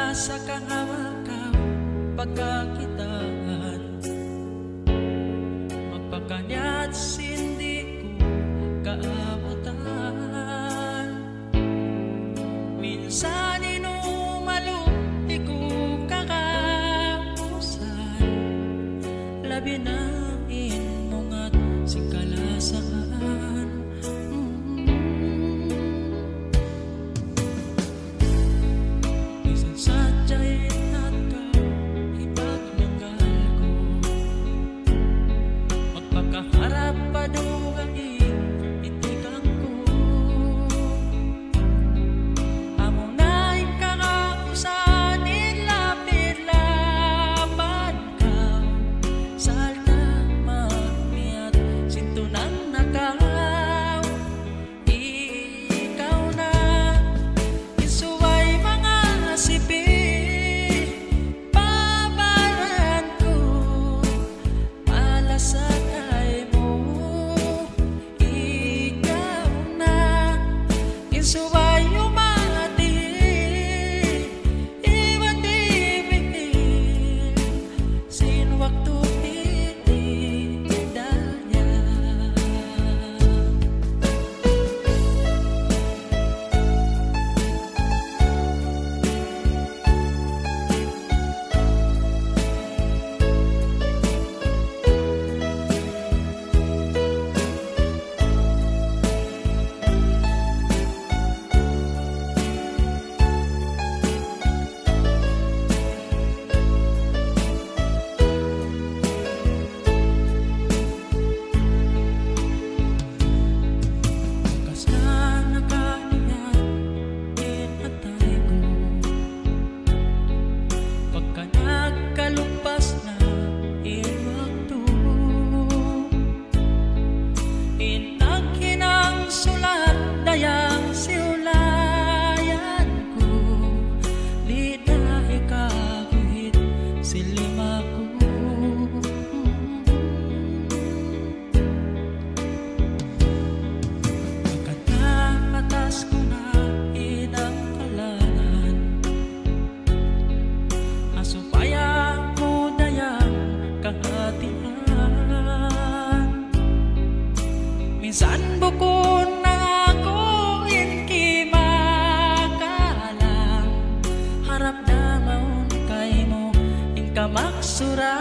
sa kahawakaw pagkakitaan, mapakanyat sindi ko kaawatan. Minsan inumalo iku kakapusan, labi na inungat si kalasaan. Minsan sadya'y nagkaw ipagmanggal ko, magpakaharap pa dugain itigang ko. Amo na'y kakausan ilapit laban ka, salta magmiat sintunang nakaw. Ikaw na isuway mga sipi, pabaran ko malasakay mo. Ikaw na isuway umati, iwan dibigin sin waktu ini daya. Minsan bukod na ako inki makalang, harap na maun kay mo ingka maksura.